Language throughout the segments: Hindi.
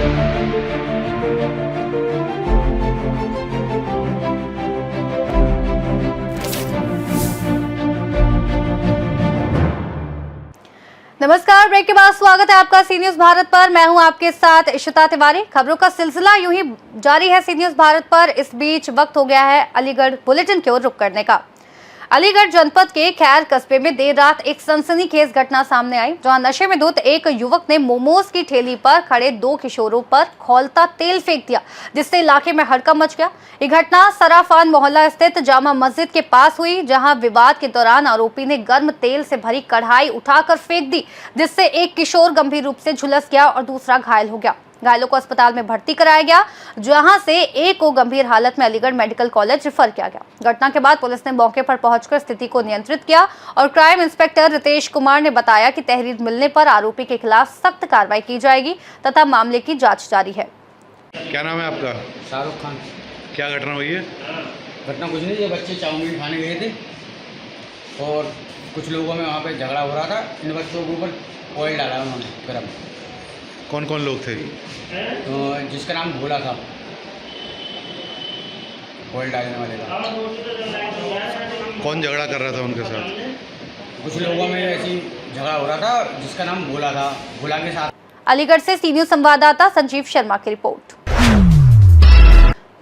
नमस्कार, ब्रेक के बाद स्वागत है आपका सी न्यूज भारत पर। मैं हूं आपके साथ इशिता तिवारी। खबरों का सिलसिला यूं ही जारी है सी न्यूज भारत पर। इस बीच वक्त हो गया है अलीगढ़ बुलेटिन की ओर रुख करने का। अलीगढ़ जनपद के खैर कस्बे में देर रात एक सनसनीखेज घटना सामने आई, जहां नशे में धुत एक युवक ने मोमोज की ठेली पर खड़े 2 किशोरों पर खौलता तेल फेंक दिया, जिससे इलाके में हड़कंप मच गया। ये घटना सराफान मोहल्ला स्थित जामा मस्जिद के पास हुई, जहां विवाद के दौरान आरोपी ने गर्म तेल से भरी कढ़ाई उठाकर फेंक दी, जिससे एक किशोर गंभीर रूप से झुलस गया और दूसरा घायल हो गया। घायलों को अस्पताल में भर्ती कराया गया, जहां से एक को गंभीर हालत में अलीगढ़ मेडिकल कॉलेज रेफर किया गया। घटना के बाद पुलिस ने मौके पर पहुंचकर स्थिति को नियंत्रित किया और क्राइम इंस्पेक्टर रितेश कुमार ने बताया कि तहरीर मिलने पर आरोपी के खिलाफ सख्त कार्रवाई की जाएगी तथा मामले की जांच जारी है। क्या नाम है आपका? शाहरुख खान। क्या घटना हुई है? घटना कुछ नहीं, ये बच्चे चाउमीन खाने गए थे और कुछ लोगों में वहाँ पे झगड़ा हो रहा था। इन बच्चों के ऊपर ऑयल डाला उन्होंने गर्म। कौन कौन लोग थे? तो जिसका नाम भोला था, ऑयल डालने वाले का। कौन झगड़ा कर रहा था उनके साथ? कुछ लोगों में ऐसी झगड़ा हो रहा था, जिसका नाम भोला था। भोला के साथ अलीगढ़ से सी न्यूज संवाददाता संजीव शर्मा की रिपोर्ट।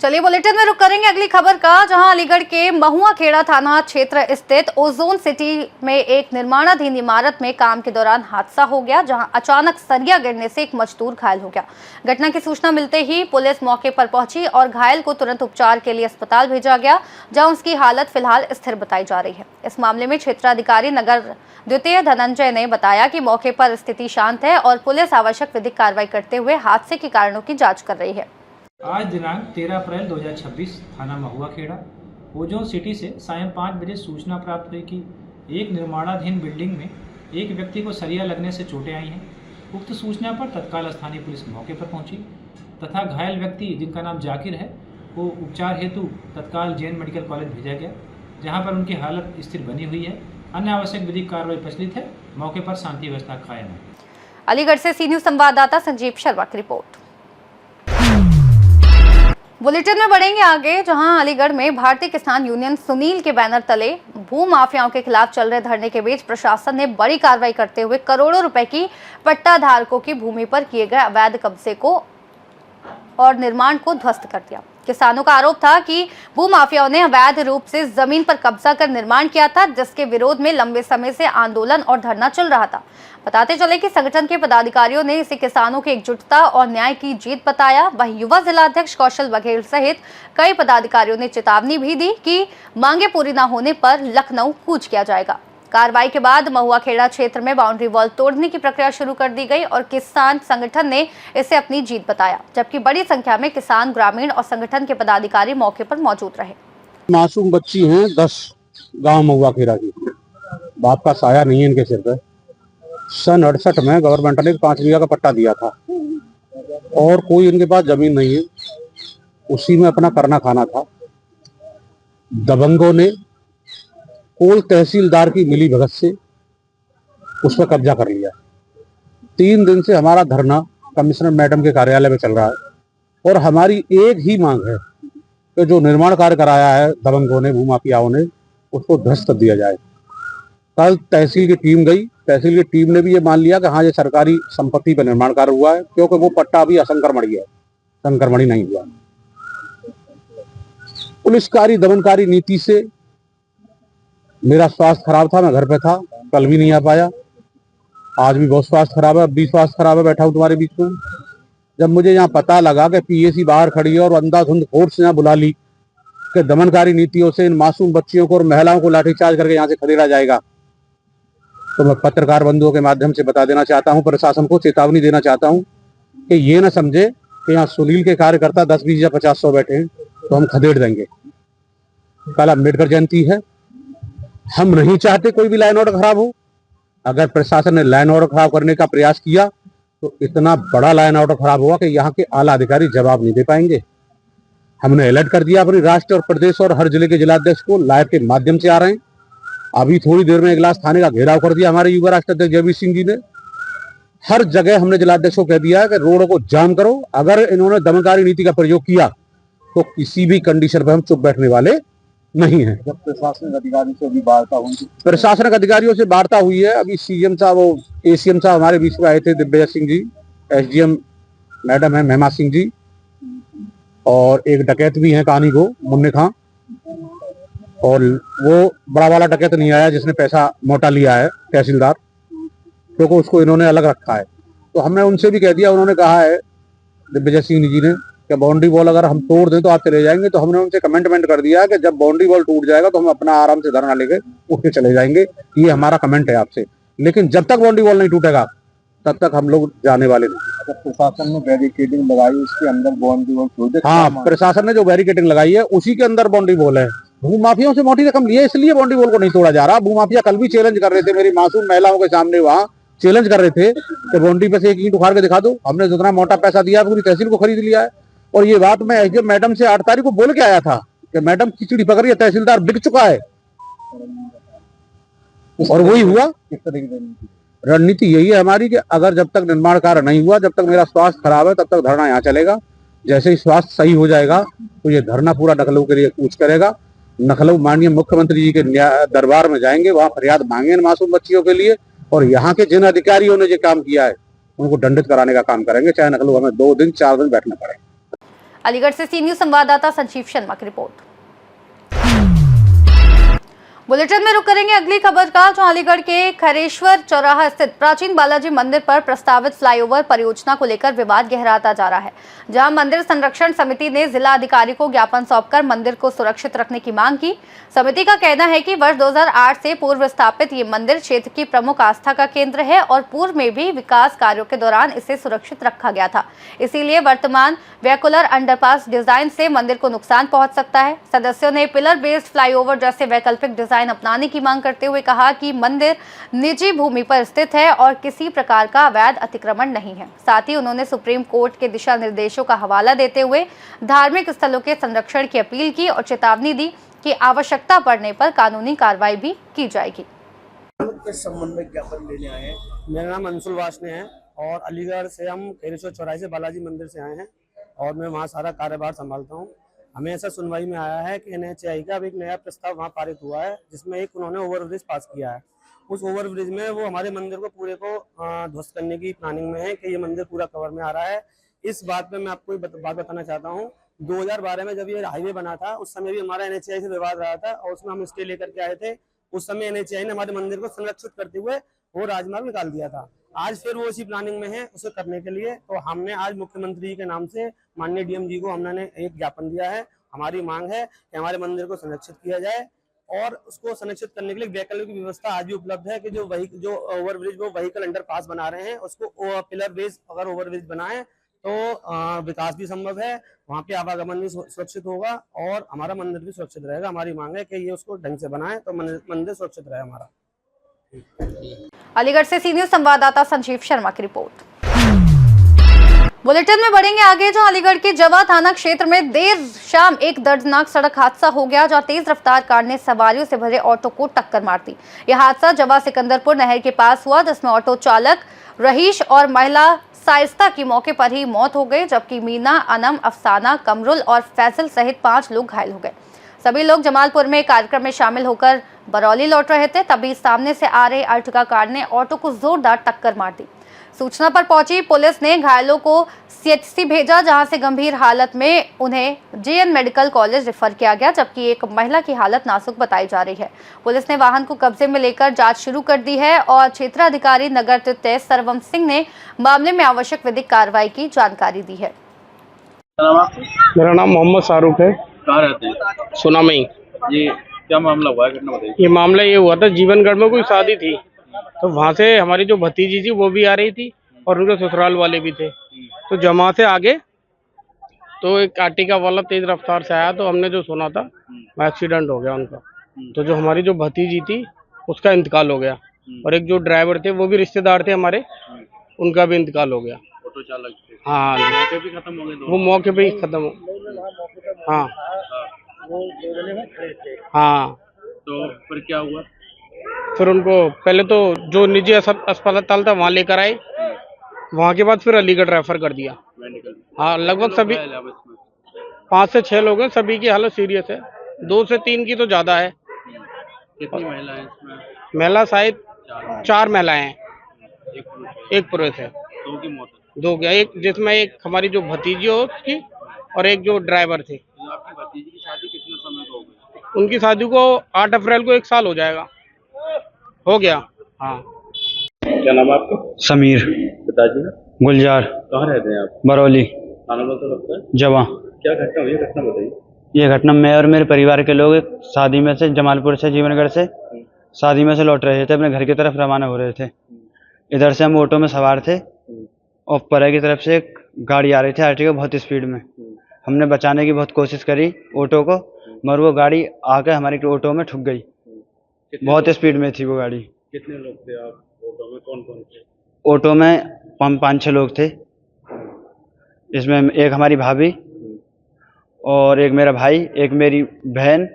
चलिए बुलेटिन में रुक करेंगे अगली खबर का, जहां अलीगढ़ के महुआ खेड़ा थाना क्षेत्र स्थित ओजोन सिटी में एक निर्माणाधीन इमारत में काम के दौरान हादसा हो गया, जहां अचानक सरिया गिरने से एक मजदूर घायल हो गया। घटना की सूचना मिलते ही पुलिस मौके पर पहुंची और घायल को तुरंत उपचार के लिए अस्पताल भेजा गया, जहां उसकी हालत फिलहाल स्थिर बताई जा रही है। इस मामले में क्षेत्राधिकारी नगर द्वितीय धनंजय ने बताया कि मौके पर स्थिति शांत है और पुलिस आवश्यक विधिक कार्रवाई करते हुए हादसे के कारणों की जाँच कर रही है। आज दिनांक 13 अप्रैल 2026 थाना महुआ खेड़ा ओजोन सिटी से सायं 5 बजे सूचना प्राप्त हुई कि एक निर्माणाधीन बिल्डिंग में एक व्यक्ति को सरिया लगने से चोटें आई हैं। उक्त सूचना पर तत्काल स्थानीय पुलिस मौके पर पहुंची तथा घायल व्यक्ति, जिनका नाम जाकिर है, को उपचार हेतु तत्काल जैन मेडिकल कॉलेज भेजा गया, जहां पर उनकी हालत स्थिर बनी हुई है। अन्य आवश्यक विधिक कार्रवाई प्रचलित है। मौके पर शांति व्यवस्था कायम है। अलीगढ़ से सी न्यूज संवाददाता संजीव शर्मा की रिपोर्ट। बुलेटिन में बढ़ेंगे आगे, जहां अलीगढ़ में भारतीय किसान यूनियन सुनील के बैनर तले भू माफियाओं के खिलाफ चल रहे धरने के बीच प्रशासन ने बड़ी कार्रवाई करते हुए करोड़ों रुपए की पट्टा धारकों की भूमि पर किए गए अवैध कब्जे को और निर्माण को ध्वस्त कर दिया। किसानों का आरोप था कि भूमाफियाओं ने अवैध रूप से जमीन पर कब्जा कर निर्माण किया था, जिसके विरोध में लंबे समय से आंदोलन और धरना चल रहा था। बताते चले कि संगठन के पदाधिकारियों ने इसे किसानों की एकजुटता और न्याय की जीत बताया। वहीं युवा जिलाध्यक्ष कौशल बघेल सहित कई पदाधिकारियों ने चेतावनी भी दी कि मांगे पूरी न होने पर लखनऊ कूच किया जाएगा। कार्रवाई के बाद महुआ खेड़ा क्षेत्र में बाउंड्री वॉल तोड़ने की प्रक्रिया शुरू कर दी गई और किसान संगठन ने इसे अपनी जीत बताया, जबकि बड़ी संख्या में किसान, ग्रामीण और संगठन के पदाधिकारी मौके पर मौजूद रहे। मासूम बच्ची हैं 10 गांव महुआ खेड़ा की, बाप का साया नहीं है इनके सिर पे। सन 68 में गवर्नमेंट ने 5 बीघा का पट्टा दिया था और कोई इनके पास जमीन नहीं है, उसी में अपना करना खाना था। दबंगों ने कोल तहसीलदार की मिली भगत से उस पर कब्जा कर लिया। 3 दिन से हमारा धरना कमिश्नर मैडम के कार्यालय में चल रहा है और हमारी एक ही मांग है कि जो निर्माण कार्य कराया है दबंगों ने, भूमाफियाओं ने, उसको ध्वस्त कर दिया जाए। कल तहसील की टीम गई, तहसील की टीम ने भी ये मान लिया कि हाँ, ये सरकारी संपत्ति पर निर्माण कार्य हुआ है, क्योंकि वो पट्टा अभी असंक्रमणीय है, संक्रमणी नहीं हुआ। पुलिसकारी दमनकारी नीति से मेरा स्वास्थ्य खराब था, मैं घर पे था, कल भी नहीं आ पाया, आज भी बहुत स्वास्थ्य खराब है, अब भी स्वास्थ्य खराब है, बैठा हूँ तुम्हारे बीच में। जब मुझे यहाँ पता लगा कि पीएसी बाहर खड़ी है और अंधाधुंध फोर्स यहाँ बुला ली कि दमनकारी नीतियों से इन मासूम बच्चियों को और महिलाओं को लाठीचार्ज करके यहाँ से खदेड़ा जाएगा, तो मैं पत्रकार बंधुओं के माध्यम से बता देना चाहता हूँ, प्रशासन को चेतावनी देना चाहता हूँ कि ये न समझे कि यहाँ सुनील के कार्यकर्ता 10, 20 या 50, 100 बैठे हैं तो हम खदेड़ देंगे। कल अम्बेडकर जयंती है, हम नहीं चाहते कोई भी लाइन ऑर्डर खराब हो। अगर प्रशासन ने लाइन ऑर्डर खराब करने का प्रयास किया तो इतना बड़ा लाइन ऑर्डर खराब हुआ कि यहाँ के आला अधिकारी जवाब नहीं दे पाएंगे। हमने अलर्ट कर दिया अपनी राष्ट्र और प्रदेश और हर जिले के जिलाध्यक्ष को, लाइव के माध्यम से आ रहे हैं। अभी थोड़ी देर में इगलास थाने का घेराव कर दिया हमारे युवा राष्ट्र अध्यक्ष जयवीर सिंह जी ने हर जगह हमने जिलाध्यक्ष को कह दिया है कि रोड को जाम करो। अगर इन्होंने दमनकारी नीति का प्रयोग किया तो किसी भी कंडीशन पर हम चुप बैठने वाले नहीं है। जब प्रशासनिक अधिकारी से भी वार्ता हुई, प्रशासनिक अधिकारियों से वार्ता हुई है। अभी सीएम साहब, वो एसीएम साहब हमारे बीच में आए थे, दिग्विजय सिंह जी, एसडीएम मैडम है महिमा सिंह जी, और एक डकैत भी है कहानी को मुन्ने खां, और वो बड़ा वाला डकैत नहीं आया जिसने पैसा मोटा लिया है तहसीलदार, क्योंकि उसको इन्होंने अलग रखा है। तो हमने उनसे भी कह दिया, उन्होंने कहा है दिग्विजय सिंह जी ने कि बाउंड्री वॉल अगर हम तोड़ दें तो आप चले जाएंगे। तो हमने उनसे कमेंटमेंट कर दिया कि जब बाउंड्री वॉल टूट जाएगा तो हम अपना आराम से धरना लेके उठ के चले जाएंगे। ये हमारा कमेंट है आपसे, लेकिन जब तक बाउंड्री वॉल नहीं टूटेगा तब तक हम लोग जाने वाले नहीं। जब प्रशासन ने बैरिकेडिंग लगाई उसके अंदर बाउंड्री वॉल छोड़ दे। हाँ, प्रशासन ने जो बैरिकेडिंग लगाई है उसी के अंदर बाउंड्री वॉल है। भूमाफियों से मोटी रकम लिए इसलिए बाउंड्री वॉल को नहीं तोड़ा जा रहा। भूमाफिया कल भी चैलेंज कर रहे थे, मेरी मासूम महिलाओं के सामने वहाँ चैलेंज कर रहे थे कि बाउंड्री पे से एक ईंट उखाड़ के दिखा दो। हमने जितना मोटा पैसा दिया पूरी तहसील को खरीद लिया है। और ये बात मैं एसडीएम मैडम से 8 तारीख को बोल के आया था कि मैडम खिचड़ी पकड़ रही है, तहसीलदार बिक चुका है। और वही हुआ। किस तरह की रणनीति यही है हमारी कि अगर जब तक निर्माण कार्य नहीं हुआ, जब तक मेरा स्वास्थ्य खराब है, तब तक धरना यहाँ चलेगा। जैसे ही स्वास्थ्य सही हो जाएगा तो ये धरना पूरा नखलऊ के लिए कूच करेगा। नखलऊ माननीय मुख्यमंत्री जी के दरबार में जाएंगे, वहाँ फरियाद मांगेंगे मासूम बच्चियों के लिए, और यहाँ के जिन अधिकारियों ने ये काम किया है उनको दंडित कराने का काम करेंगे, चाहे नखलऊ हमें 2 दिन 4 दिन बैठना पड़े। अलीगढ़ से सी न्यूज संवाददाता संजीव शर्मा की रिपोर्ट। बुलेटिन में रुक करेंगे अगली खबर का, जो अलीगढ़ के खरेश्वर चौराहा स्थित प्राचीन बालाजी मंदिर पर प्रस्तावित फ्लाईओवर परियोजना को लेकर विवाद गहराता जा रहा है। जहां मंदिर संरक्षण समिति ने जिला अधिकारी को ज्ञापन सौंपकर मंदिर को सुरक्षित रखने की मांग की। समिति का कहना है कि वर्ष 2008 से पूर्व स्थापित ये मंदिर क्षेत्र की प्रमुख आस्था का केंद्र है और पूर्व में भी विकास कार्यों के दौरान इसे सुरक्षित रखा गया था। इसीलिए वर्तमान वेकुलर अंडरपास डिजाइन से मंदिर को नुकसान पहुंच सकता है। सदस्यों ने पिलर बेस्ड फ्लाईओवर जैसे वैकल्पिक डिजाइन अपनाने की मांग करते हुए कहा कि मंदिर निजी भूमि पर स्थित है और किसी प्रकार का अवैध अतिक्रमण नहीं है। साथ ही उन्होंने सुप्रीम कोर्ट के दिशा निर्देशों का हवाला देते हुए धार्मिक स्थलों के संरक्षण की अपील की और चेतावनी दी कि आवश्यकता पड़ने पर कानूनी कार्रवाई भी की जाएगी। इस संबंध में ज्ञापन देने आए हैं। मेरा नाम अंशुल वासने है और अलीगढ़ से हम खरेश्वर चौराहे से बालाजी मंदिर से आए हैं और मैं वहाँ सारा कार्यभार संभालता हूँ। हमें ऐसा सुनवाई में आया है कि NHAI का अब एक नया प्रस्ताव वहाँ पारित हुआ है, जिसमें एक उन्होंने ओवरब्रिज पास किया है। उस ओवरब्रिज में वो हमारे मंदिर को पूरे को ध्वस्त करने की प्लानिंग में है कि ये मंदिर पूरा कवर में आ रहा है। इस बात पे मैं आपको बात बताना चाहता हूँ। 2012 में जब ये हाईवे बना था उस समय भी हमारा NHAI से विवाद रहा था और उसमें हम स्टे लेकर के आए थे। उस समय NHAI ने हमारे मंदिर को संरक्षित करते हुए वो राजमार्ग निकाल दिया था। आज फिर वो इसी प्लानिंग में है उसे करने के लिए। तो हमने आज मुख्यमंत्री जी के नाम से माननीय डीएम जी को हमने एक ज्ञापन दिया है। हमारी मांग है कि हमारे मंदिर को संरक्षित किया जाए और उसको संरक्षित करने के लिए वैकल्पिक व्यवस्था आज भी उपलब्ध है कि जो ओवरब्रिज वो व्हीकल अंडरपास बना रहे हैं उसको पिलर बेस अगर ओवरब्रिज बनाए तो विकास भी संभव है, वहाँ पे आवागमन भी सुरक्षित होगा और हमारा मंदिर भी सुरक्षित रहेगा। हमारी मांग है कि ये उसको ढंग से बनाए तो मंदिर सुरक्षित रहे हमारा। अलीगढ़ से सी न्यूज संवाददाता संजीव शर्मा की रिपोर्ट। बुलेटिन में बढ़ेंगे आगे, जो अलीगढ़ के जवा थाना क्षेत्र में देर शाम एक दर्दनाक सड़क हादसा हो गया, जहां तेज रफ्तार कार ने सवारियों से भरे ऑटो को टक्कर मार दी। यह हादसा जवा सिकंदरपुर नहर के पास हुआ, जिसमें ऑटो चालक रहीश और महिला साइस्ता की मौके पर ही मौत हो गई, जबकि मीना, अनम, अफसाना, कमरुल और फैसल सहित 5 लोग घायल हो गए। सभी लोग जमालपुर में कार्यक्रम में शामिल होकर बरौली लौट रहे थे, तभी सामने से आ रहे अर्टिगा कार ने ऑटो को जोरदार टक्कर मार दी। सूचना पर पहुंची पुलिस ने घायलों को CHC भेजा, जहां से गंभीर हालत में उन्हें JN मेडिकल कॉलेज रेफर किया गया, जबकि एक महिला की हालत नाजुक बताई जा रही है। पुलिस ने वाहन को कब्जे में लेकर जांच शुरू कर दी है और क्षेत्राधिकारी नगर तृतीय सरवम सिंह ने मामले में आवश्यक विधिक कार्रवाई की जानकारी दी है। मेरा नाम मोहम्मद शाहरुख है। कहाँ रहते हैं? सुनामई। ये क्या मामला हुआ है, घटना बताइए। ये मामला ये हुआ था, जीवनगढ़ में कोई शादी थी तो वहाँ से हमारी जो भतीजी थी वो भी आ रही थी और उनके ससुराल वाले भी थे। तो जमा से आगे तो एक आर्टिका वाला तेज रफ्तार से आया, तो हमने जो सुना था वो एक्सीडेंट हो गया उनका। तो जो हमारी जो भतीजी थी उसका इंतकाल हो गया और एक जो ड्राइवर थे वो भी रिश्तेदार थे हमारे, उनका भी इंतकाल हो गया। ऑटो चालक थे? हाँ, मौके पे खत्म हो गए दोनों? वो मौके पे ही खत्म हो। हाँ हाँ। तो फिर क्या हुआ? फिर उनको पहले तो जो निजी अस्पताल था वहाँ लेकर आए वहाँ के बाद फिर अलीगढ़ रेफर कर दिया। मेडिकल हाँ, लगभग सभी घायल है अब इसमें? 5 से 6 लोग हैं, सभी की हालत सीरियस है। 2 से 3 की तो ज़्यादा है। कितनी महिला है इसमें? महिला शायद 4 महिलाएं हैं, एक पुरुष है, एक पुरुष है। 2 की मौत है। 2 गया, एक जिसमें एक हमारी जो भतीजी हो उसकी और एक जो ड्राइवर थे। तो आपकी भतीजी की शादी कितने समय को हो गई? उनकी शादी को 8 अप्रैल को 1 साल हो जाएगा, हो गया। हाँ। क्या नाम है आपका? समीर पिताजी का? गुलजार कहाँ रहते हैं आप? बरौली थाना कौन सा लगता है? जवा। क्या घटना हुई है, घटना बताइए। ये घटना, मैं और मेरे परिवार के लोग शादी में से, जमालपुर से, जीवनगढ़ से शादी में से लौट रहे थे, अपने घर की तरफ रवाना हो रहे थे। इधर से हम ऑटो में सवार थे और परे की तरफ से एक गाड़ी आ रही थी आरटीओ बहुत स्पीड में। हमने बचाने की बहुत कोशिश करी ऑटो को, मगर वो गाड़ी आकर हमारी ऑटो में ठुक गई। बहुत स्पीड में थी वो गाड़ी। कितने लोग थे आप ऑटो में, कौन कौन थे? ऑटो में 5-6 लोग थे। इसमें एक हमारी भाभी और एक मेरा भाई, एक मेरी बहन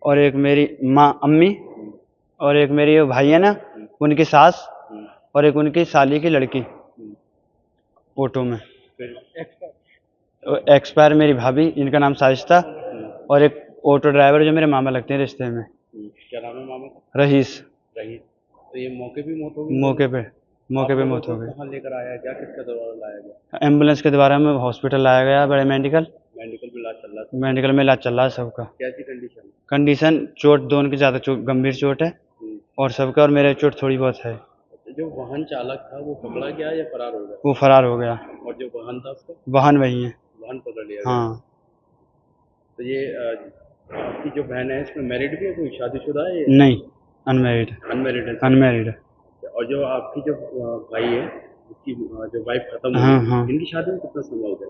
और एक मेरी माँ अम्मी और एक मेरी भाई है ना उनकी सास और एक उनकी साली की लड़की ऑटो में। एक्सपायर मेरी भाभी, इनका नाम साजिस्ता, और एक ऑटो ड्राइवर जो मेरे मामा लगते हैं रिश्ते में। क्या नाम है मामा का? रहीस। रहीस। तो ये मौके पे मौत हो गई? मौके पे मौत हो गई। कहाँ लेकर आया गया, किसके द्वारा लाया गया? एम्बुलेंस के द्वारा में हॉस्पिटल लाया गया, बड़े मेडिकल में इलाज चल रहा था? मेडिकल में इलाज चल रहा है सबका। कैसी कंडीशन? कंडीशन चोट, दोनों की ज़्यादा गंभीर चोट है और सबका, और मेरे चोट थोड़ी बहुत है। जो वाहन चालक था वो पकड़ा गया या फरार हो गया? वो फरार हो गया। और जो वाहन था उसका? वाहन वही है। वाहन पकड़ लिया गया। हाँ। तो ये आपकी जो बहन है इसमें मैरिड भी है, कोई शादीशुदा है? नहीं, अनमैरिड। अनमैरिड है? अनमैरिड है। और जो आपकी जो भाई है, उसकी जो वाइफ खत्म हो हाँ, गई, हाँ। इनकी शादी में कितना समय हो गया?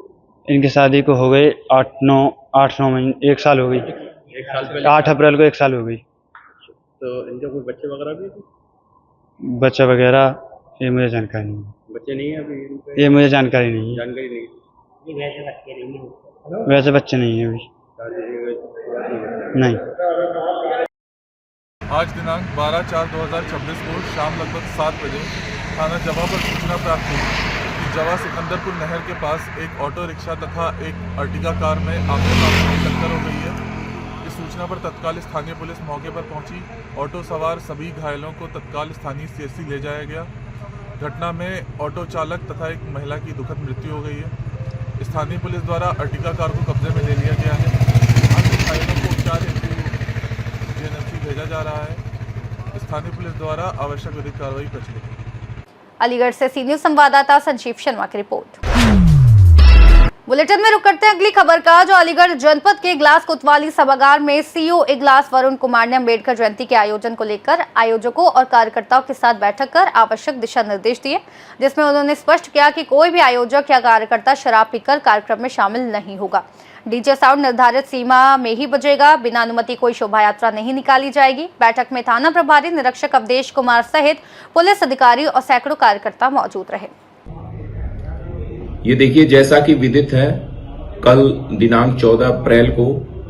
इनकी शादी को हो गए 8-9 महीने, 1 साल हो गई। 1 साल पहले? 8 अप्रैल को 1 साल हो गई। तो इनका कोई बच्चे वगैरह भी है? बच्चा वगैरह ये मुझे जानकारी नहीं है। बच्चे नहीं है अभी? ये मुझे जानकारी नहीं है। जानकारी नहीं? वैसे बच्चे नहीं है अभी। नहीं। आज दिनांक 12/4/2026 को शाम लगभग 7 बजे थाना जवा पर सूचना प्राप्त हुई कि जवा सिकंदरपुर नहर के पास एक ऑटो रिक्शा तथा एक अर्टिगा कार में आमने सामने की टक्कर हो गई है। इस सूचना पर तत्काल स्थानीय पुलिस मौके पर पहुंची। ऑटो सवार सभी घायलों को तत्काल स्थानीय CHC ले जाया गया। घटना में ऑटो चालक तथा एक महिला की दुखद मृत्यु हो गई है। स्थानीय पुलिस द्वारा अर्टिगा कार को कब्जे में ले लिया गया है। अन्य घायलों को उपचार हेतु JNMC भेजा जा रहा है। स्थानीय पुलिस द्वारा आवश्यक विधिक कार्रवाई प्रचलित है। अलीगढ़ से सी न्यूज़ संवाददाता संजीव शर्मा की रिपोर्ट। बुलेटिन में रुक करते हैं अगली खबर का, जो अलीगढ़ जनपद के इगलास कोतवाली सभागार में CEO इगलास वरुण कुमार ने अम्बेडकर जयंती के आयोजन को लेकर आयोजकों और कार्यकर्ताओं के साथ बैठक कर आवश्यक दिशा निर्देश दिए, जिसमें उन्होंने स्पष्ट किया कि कोई भी आयोजक या कार्यकर्ता शराब पीकर कार्यक्रम में शामिल नहीं होगा। डीजे साउंड निर्धारित सीमा में ही बजेगा, बिना अनुमति कोई शोभा यात्रा नहीं निकाली जाएगी। बैठक में थाना प्रभारी निरीक्षक अवधेश कुमार सहित पुलिस अधिकारी और सैकड़ों कार्यकर्ता मौजूद रहे। ये देखिए, जैसा कि विदित है, कल दिनांक 14 अप्रैल को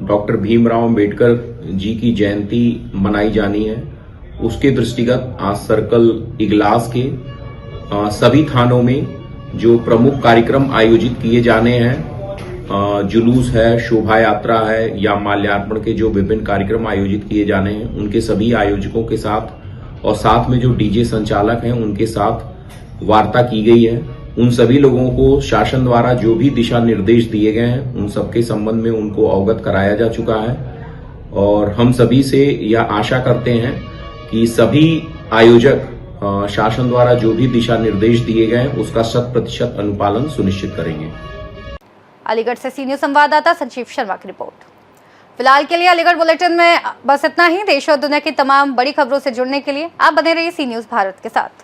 डॉक्टर भीमराव अंबेडकर जी की जयंती मनाई जानी है। उसके दृष्टिगत आज सर्कल इगलास के सभी थानों में जो प्रमुख कार्यक्रम आयोजित किए जाने हैं, जुलूस है, शोभा यात्रा है या माल्यार्पण के जो विभिन्न कार्यक्रम आयोजित किए जाने हैं, उनके सभी आयोजकों के साथ और साथ में जो डीजे संचालक हैं उनके साथ वार्ता की गई है। उन सभी लोगों को शासन द्वारा जो भी दिशा निर्देश दिए गए हैं उन सबके संबंध में उनको अवगत कराया जा चुका है और हम सभी से यह आशा करते हैं कि सभी आयोजक शासन द्वारा जो भी दिशा निर्देश दिए गए हैं उसका 100% अनुपालन सुनिश्चित करेंगे। अलीगढ़ से सी न्यूज़ संवाददाता संजीव शर्मा की रिपोर्ट। फिलहाल के लिए अलीगढ़ बुलेटिन में बस इतना ही। देश और दुनिया की तमाम बड़ी खबरों से जुड़ने के लिए आप बने रहिए सी न्यूज़ भारत के साथ।